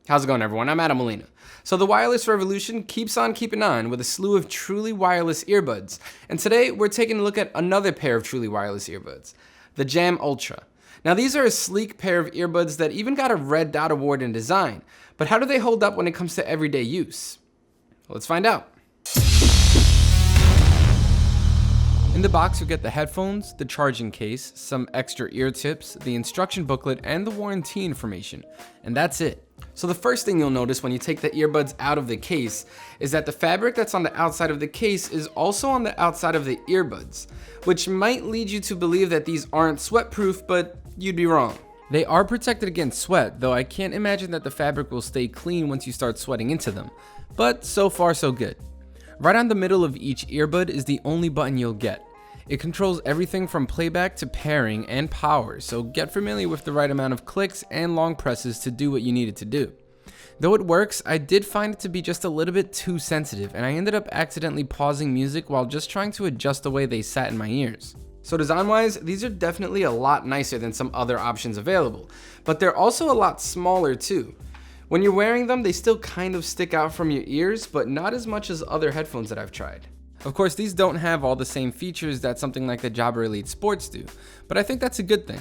How's it going, everyone? I'm Adam Molina. So the wireless revolution keeps on keeping on with a slew of truly wireless earbuds. And today we're taking a look at another pair of truly wireless earbuds, the Jam Ultra. Now these are a sleek pair of earbuds that even got a Red Dot Award in design. But how do they hold up when it comes to everyday use? Let's find out. In the box, you'll get the headphones, the charging case, some extra ear tips, the instruction booklet, and the warranty information. And that's it. So the first thing you'll notice when you take the earbuds out of the case is that the fabric that's on the outside of the case is also on the outside of the earbuds, which might lead you to believe that these aren't sweat-proof, but you'd be wrong. They are protected against sweat, though I can't imagine that the fabric will stay clean once you start sweating into them. But so far so good. Right on the middle of each earbud is the only button you'll get. It controls everything from playback to pairing and power, so get familiar with the right amount of clicks and long presses to do what you need it to do. Though it works, I did find it to be just a little bit too sensitive, and I ended up accidentally pausing music while just trying to adjust the way they sat in my ears. So design-wise, these are definitely a lot nicer than some other options available, but they're also a lot smaller too. When you're wearing them, they still kind of stick out from your ears, but not as much as other headphones that I've tried. Of course, these don't have all the same features that something like the Jabra Elite Sports do, but I think that's a good thing.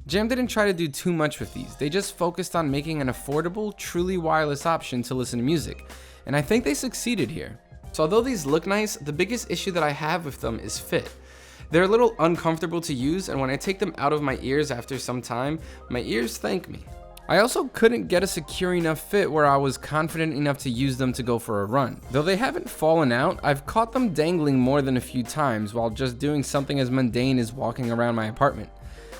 Jam didn't try to do too much with these, they just focused on making an affordable, truly wireless option to listen to music, and I think they succeeded here. So although these look nice, the biggest issue that I have with them is fit. They're a little uncomfortable to use, and when I take them out of my ears after some time, my ears thank me. I also couldn't get a secure enough fit where I was confident enough to use them to go for a run. Though they haven't fallen out, I've caught them dangling more than a few times while just doing something as mundane as walking around my apartment.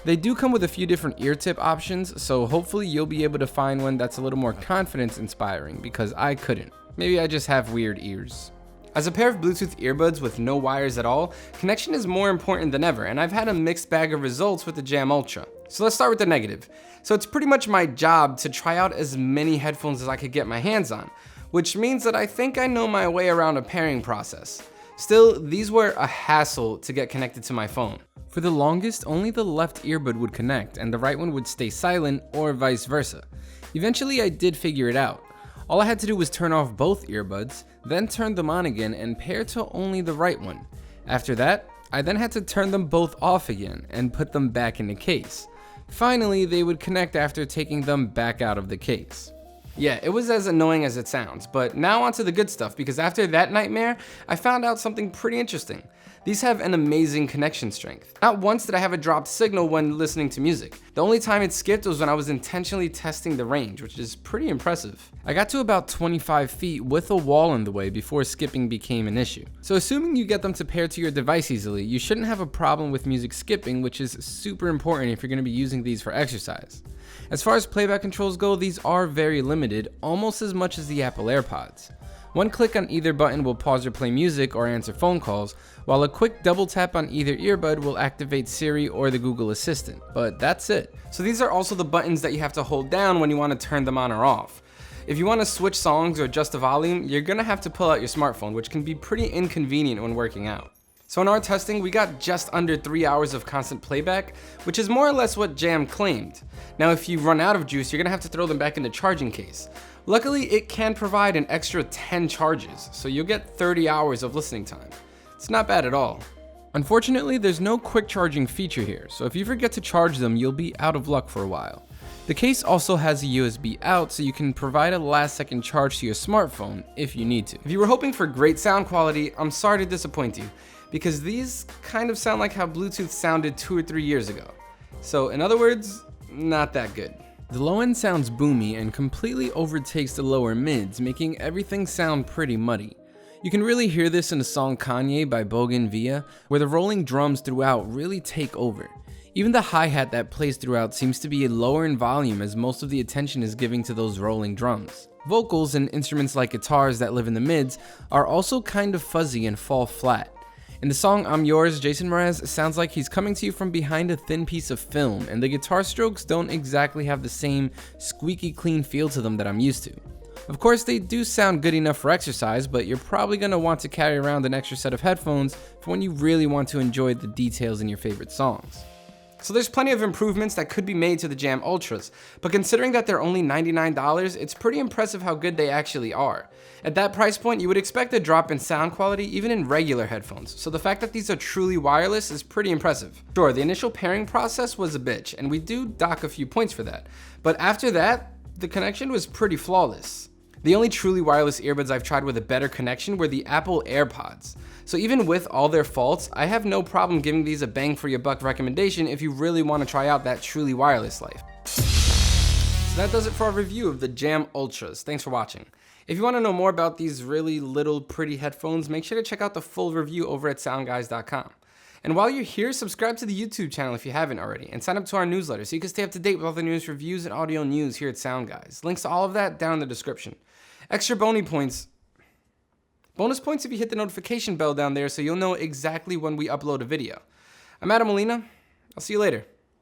They do come with a few different ear tip options, so hopefully you'll be able to find one that's a little more confidence inspiring, because I couldn't. Maybe I just have weird ears. As a pair of Bluetooth earbuds with no wires at all, connection is more important than ever, and I've had a mixed bag of results with the Jam Ultra. So let's start with the negative. So it's pretty much my job to try out as many headphones as I could get my hands on, which means that I think I know my way around a pairing process. Still, these were a hassle to get connected to my phone. For the longest, only the left earbud would connect and the right one would stay silent, or vice versa. Eventually I did figure it out. All I had to do was turn off both earbuds, then turn them on again and pair to only the right one. After that, I then had to turn them both off again and put them back in the case. Finally, they would connect after taking them back out of the case. Yeah, it was as annoying as it sounds, but now onto the good stuff, because after that nightmare, I found out something pretty interesting. These have an amazing connection strength. Not once did I have a dropped signal when listening to music. The only time it skipped was when I was intentionally testing the range, which is pretty impressive. I got to about 25 feet with a wall in the way before skipping became an issue. So assuming you get them to pair to your device easily, you shouldn't have a problem with music skipping, which is super important if you're going to be using these for exercise. As far as playback controls go, these are very limited, almost as much as the Apple AirPods. One click on either button will pause or play music or answer phone calls, while a quick double tap on either earbud will activate Siri or the Google Assistant, but that's it. So these are also the buttons that you have to hold down when you want to turn them on or off. If you want to switch songs or adjust the volume, you're going to have to pull out your smartphone, which can be pretty inconvenient when working out. So in our testing, we got just under 3 hours of constant playback, which is more or less what Jam claimed. Now if you run out of juice, you're going to have to throw them back in the charging case. Luckily, it can provide an extra 10 charges, so you'll get 30 hours of listening time. It's not bad at all. Unfortunately, there's no quick charging feature here, so if you forget to charge them, you'll be out of luck for a while. The case also has a USB out, so you can provide a last-second charge to your smartphone if you need to. If you were hoping for great sound quality, I'm sorry to disappoint you, because these kind of sound like how Bluetooth sounded 2 or 3 years ago. So in other words, not that good. The low end sounds boomy and completely overtakes the lower mids, making everything sound pretty muddy. You can really hear this in the song Kanye by Bogan Villa, where the rolling drums throughout really take over. Even the hi-hat that plays throughout seems to be lower in volume, as most of the attention is given to those rolling drums. Vocals and instruments like guitars that live in the mids are also kind of fuzzy and fall flat. In the song I'm Yours, Jason Mraz sounds like he's coming to you from behind a thin piece of film, and the guitar strokes don't exactly have the same squeaky clean feel to them that I'm used to. Of course, they do sound good enough for exercise, but you're probably going to want to carry around an extra set of headphones for when you really want to enjoy the details in your favorite songs. So there's plenty of improvements that could be made to the Jam Ultras, but considering that they're only $99, it's pretty impressive how good they actually are. At that price point, you would expect a drop in sound quality even in regular headphones, so the fact that these are truly wireless is pretty impressive. Sure, the initial pairing process was a bitch, and we do dock a few points for that, but after that, the connection was pretty flawless. The only truly wireless earbuds I've tried with a better connection were the Apple AirPods. So even with all their faults, I have no problem giving these a bang for your buck recommendation if you really want to try out that truly wireless life. So that does it for our review of the Jam Ultras. Thanks for watching. If you want to know more about these really little pretty headphones, make sure to check out the full review over at SoundGuys.com. And while you're here, subscribe to the YouTube channel if you haven't already, and sign up to our newsletter so you can stay up to date with all the newest reviews and audio news here at SoundGuys. Links to all of that down in the description. Extra bonus points if you hit the notification bell down there so you'll know exactly when we upload a video. I'm Adam Molina. I'll see you later.